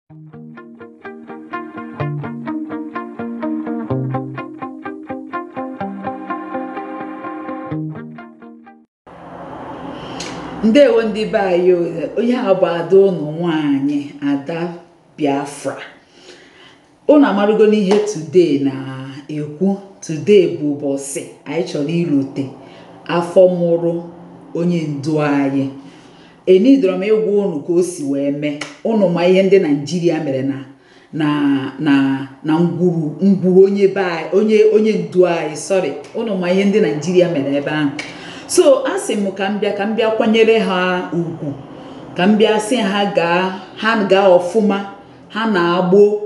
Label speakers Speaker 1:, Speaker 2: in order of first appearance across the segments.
Speaker 1: Ndewo ndị be anyị onye a bụ ada ụnụ nwanyị Ada Biafra. Unu amarugo n'ihe today na-ekwu. Today bụ ụbọchị anyị chọrọ ilote afọ mụrụ onye ndu anyị. Enidoro m ịgwa unu ka o si wee mee. Unu ma ihe ndị Naịjirịa mere na ngwuru onye be anyị, onye ndu anyị, sorry. Unu ma ihe ndị Naịjirịa mere ebe ahụ. So asị m ka m bịa kwanyere ha ugwu, ka m bịa sị ha gaa ọfụma, ha na-agbụ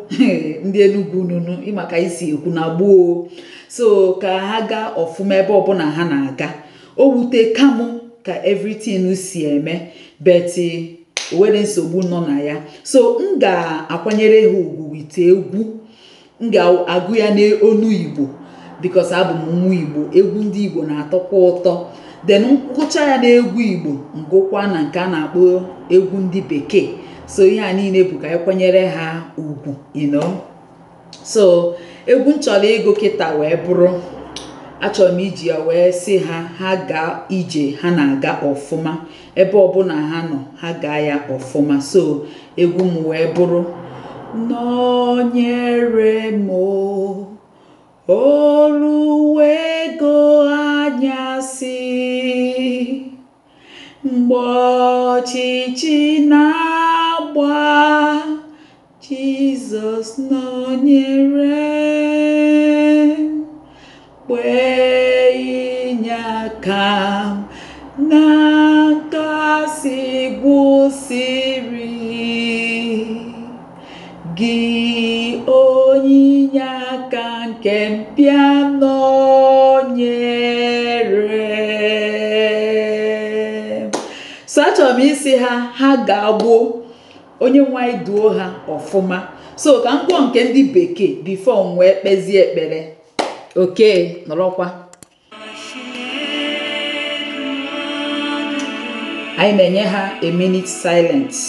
Speaker 1: ndị Enugu nunu ịmaka isi ekwu na gboo. So ka ha gaa ọfụma ebe ọbụla ha na-aga. O wute kamụ ka everything si eme, beti were nsogbu nọ na ya. So m ga-akwanyere ha ugwu wite egwu, m ga-agụ ya n'onu Igbo because abụ m nwa Igbo. Egwu ndị Igbo na-atọkwa ụtọ. Then ngụcha ya n'egwu Igbo, ngụkwa na nke a na-akpọ egwu ndị Bekee. So ihe a niile bụ ka anyị kwanyere ha ugwu, you know. So egwu nchọrọ ego kịta wee bụrụ, achọrọ m iji ya wee sị ha gaa ije, ha na-aga ọfụma ebe ọbụla ha nọ, ha gaa ya ọfụma. So egwu m wee bụrụ nọnyere m oruwego anyasị, mgbe ọchịchị na-agba, Jizọs nọnyere, kwe inyeaka na nkasi gwụsịrị, gị onyinye aka nke mpịa nọnyere. So achọrọ m isi ha ga-agbo onye nwanyị duo ha ọfụma. So ka m gụọ nke ndị Bekee before m wee kpezie ekpere. Okay, nọrọkwa. Anyị na-enye ha a minute silence.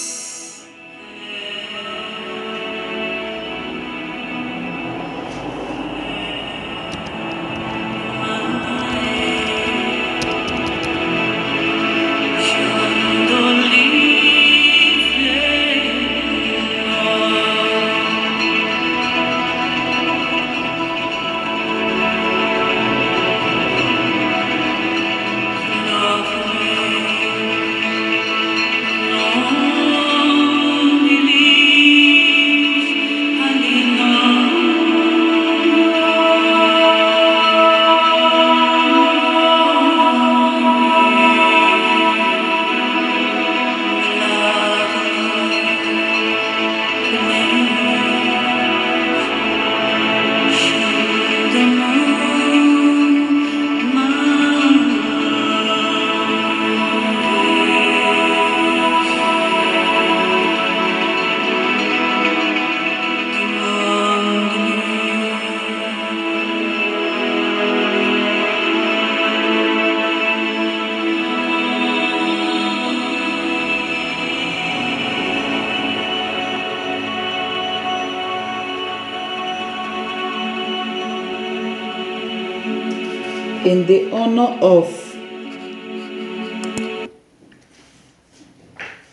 Speaker 1: In the honor of,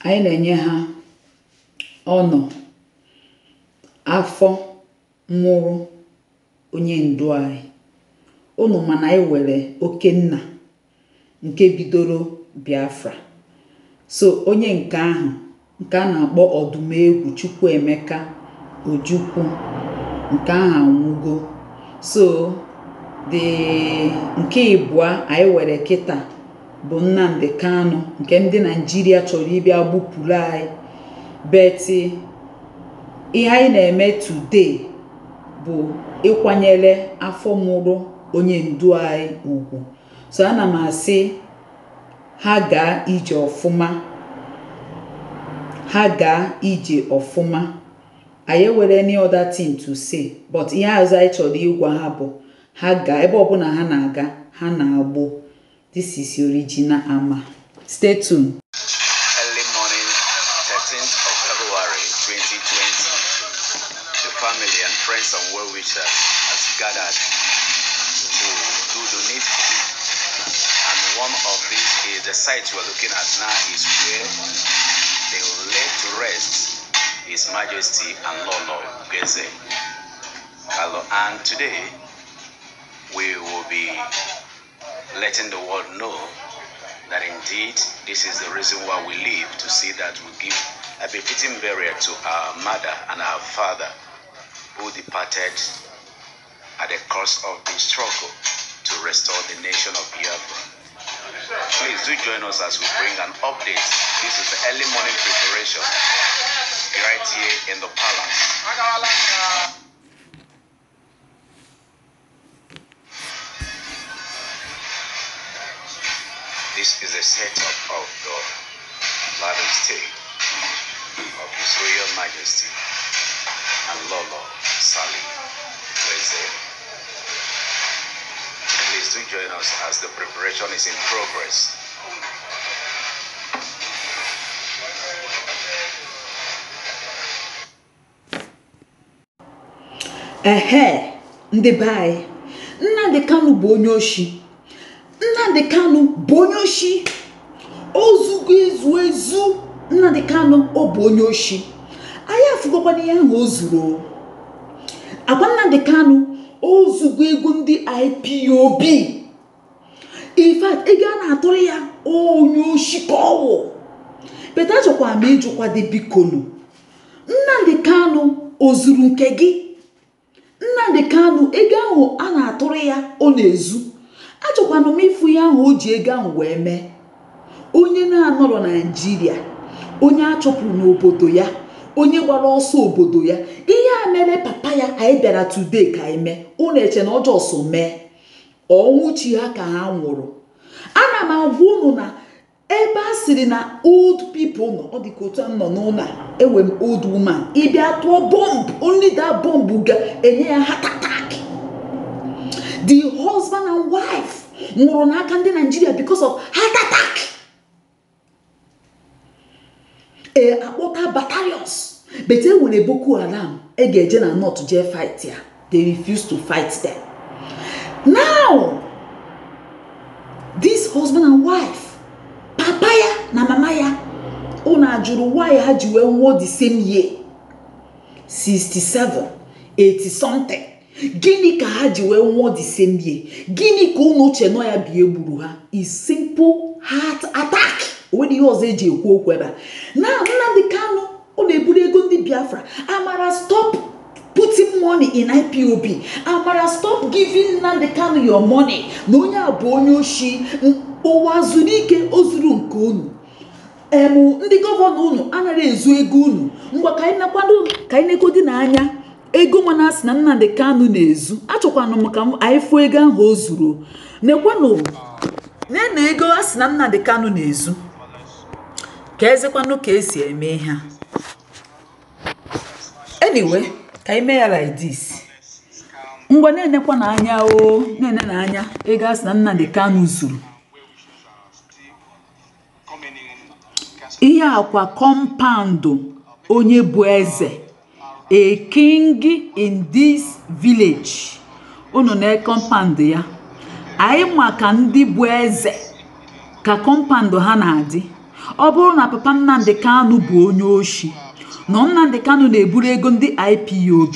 Speaker 1: anyị na-enye ha honor afọ mụrụ onye ndu anyị. Unu mana anyị were oke nna nke bidoro Biafra. So onye nke ahụ, nke a na-akpọ Ọdụmegwu Chukwuemeka Ojukwu, nke ahụ anwụgo. So nke ịbụa anyị were kịta bụ Nnamdi Kanu, nke ndị Naịjirịa chọrọ ịbịa gbupụrụ anyị. Beti ihe anyị na-eme today bụ ịkwanyere afọ mụrụ onye ndu anyị ugwu. So ana m asị ha gaa ije ọfụma, ha gaa ije ọfụma. Anyị were any other thing to say, but ihe azụ anyị chọrọ ịgwa ha bụ ha gaa ebe ọbụla ha na-aga, ha na-agbụ. This is original Ama. Stay tuned.
Speaker 2: Early morning, 13th of February 2020. family and friends and well-wishers has gathered to do the needful. And one of these is the site we're looking at now is where they will lay to rest His Majesty and Lolo Ugeze. And today we will be letting the world know that indeed this is the reason why we live, to see that we give a befitting burial to our mother and our father who departed at the course of the struggle to restore the nation of Biafra. Please do join us as we bring an update. This is the early morning preparation right here in the palace. This is a setup of the Latin state of His Royal Majesty and Lolo Sally Ugeze. Please do join us as the preparation is in progress.
Speaker 1: Ndị bai Nnamdi Kanu bụ onye oshi. Nnamdi Kanu bụ onye oshi. Ozugo ezu Nnamdi Kanu ọ bụ onye oshi. Anyị afụgokwana ihe ahụ o zuru. Agwa Nnamdi Kanu ozugo ego ndị IPOB. In fact, ego a na-atụrụ ya onye oshi ka ọwụ. Beta achọkwa m ịjụkwa dị bikonu. Nnamdi Kanu o zuru nke gị? Nnamdi Kanu ego ahụ a na-atụrụ ya ọ na-ezu. Achọkwanụ m ifu ya ahụ o ji ego ahụ wee mee. Onye na-anọrọ na Naịjirịa, onye achọpụrụ n'obodo ya, onye gbara ọsọ obodo ya, ihe a mere papa ya anyị bịara today ka anyị mee. Unu eche na ọjọọ so mee. Ọnwụ chi ha ka ha nwụrụ. Ana m agwa unu na ebe a sịrị na old people nọ, ọ dị ka otu nọ n'ụlọ ewe m old woman, ịbịa tụọ bomb, only that bomb ga-enye ya heart attack. The husband and wife nwụrụ n'aka ndị Nigeria because of heart attack. Akpọta battalions, but e nwere Boko Haram ga-eje na north je fight ya. They refuse to fight them. Now, this husband and wife, papa ya na mama ya, una jụrụ why ha ji wee nwụọ the same year, 67, 80 something. Gịnị ka ha ji wee nwụọ the same year? Gịnị ka unu uche nọ ya bi egburu ha? Is simple heart attack. When ihe ọzọ eji ekwu okwu ebe a. Now, Nnamdi Kanu ọ na-eburu ego ndị Biafra. Amara stop putting money in IPOB. Amara stop giving Nnamdi Kanu your money. Na onye a bụ onye oshi. Ụwa zuru ike o zuru nke unu. Ndị gọvanọ unu anaghị ezu ego unu. Ngwa ka anyị nakwado ka anyị nekodi n'anya. Ego mana asị na Nnamdi Kanu na-ezu. Achọkwanụ m ka anyị fụ ego ahụ o zuru. Nekwanụ na ego asị na Nnamdi Kanu na-ezu. Ka ezekwanụ ka esi eme ha. Anyway, ka ime ya like this. Ngwa na-enekwa n'anya o, na-ene n'anya ego asị na Nnamdi Kanu zuru. Ihe akwa compound onye bụ eze, a king in this village. Unu na compound ya. Anyị ma ka ndị bụ eze ka compound ha na-adị. Ọ bụrụ na papa Nnamdi Kanu bụ onye oshi, na Nnamdi Kanu na-eburu ego ndị IPOB,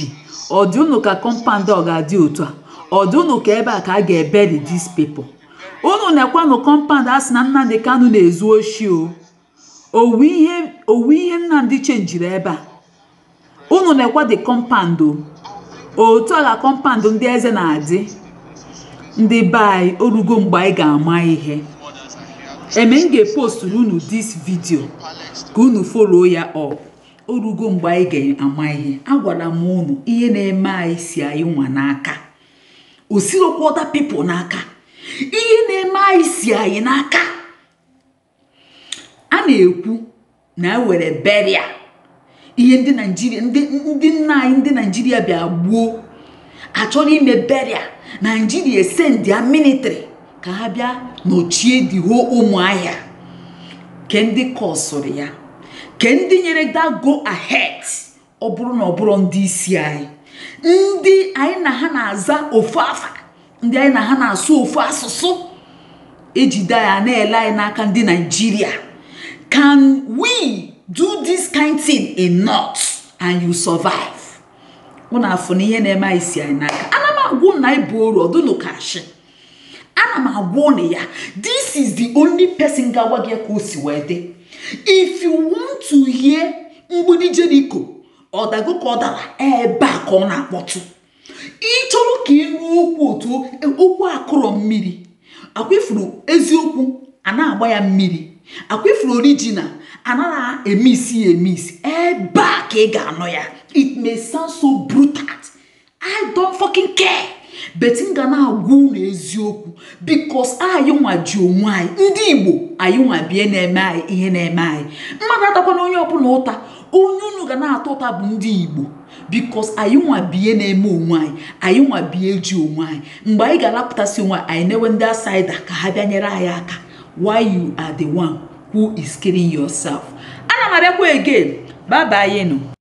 Speaker 1: ọ dị unu ka compound ọ ga-adị otu a? Ọ dị unu ka ebe a ka a ga-eberi these people? Unu na-ekwanụ compound asị na Nnamdi Kanu na-ezu oshi o. Owu ihe Nnamdi chenjiri ebe a. Unu na-ekwa the compound o. Otu a ka compound ndị eze na-adị. Ndị bai orugo mgbe anyị ga-ama ihe. M ga-post unu this video ka unu follow ya up. Orugo mgbe anyị ga-ama ihe. Agwara m unu ihe na-eme anyị si anyị nwa n'aka. O sirokwa other people n'aka. Ihe na-eme anyị si anyị n'aka. A na-ekwu na were beria. Ihe ndị Nigeria ndị nna anyị ndị Nigeria bịa gbuo. Achọrọ ime beria. Nigeria send their military ka ha bịa nochie the whole Ụmụahịa. Ke ndị kọsụrụ ya. Ke ndị nyere that go ahead ọ bụrụ na ọ bụrụ ndị isi anyị ndị anyị na ha na-aza ofu afa ndị anyị na ha na-asụ ofu asụsụ ejide ya na-ele anyị n'aka ndị Nigeria. Can we do this kind thing in North and you survive? Una afọ na ihe na-eme anyị si anyị n'aka. Ana m agwụ na ibu oru ọdụnụ kashi. Ana m agwụ na ya, this is the only person ga-agwa gị ka o si wee dị. If you want to hear mgbidi Jericho ọdago ka ọ dara ebe a ka ọ na-akpọtụ. Ị chọrọ ka ịnụ okwu otu okwu akụrọ mmiri, akwefuru eziokwu a na-agba ya mmiri, akwefuru original anaghị emisi ebe a ka ị ga-anọ ya. It may sound so brutal, I don't fucking care, but m ga na-agwụ na eziokwu because anyị nwa ji onwe anyị ndị Igbo anyị nwa bie na-eme anyị ihe na-eme anyị. Mmadụ atakwa na onye ọbụla ụta, onye unu ga na-atụ ụta bụ ndị Igbo because anyị nwa bie na-eme onwe anyị nwa bie ji onwe anyị. Mgbe anyị ga-alapụtasị onwe anyị na-ewe ndị asaida ka ha bịa nyere anyị aka. Why you are the one who is killing yourself? Ana m abịakwa again. Bye bye.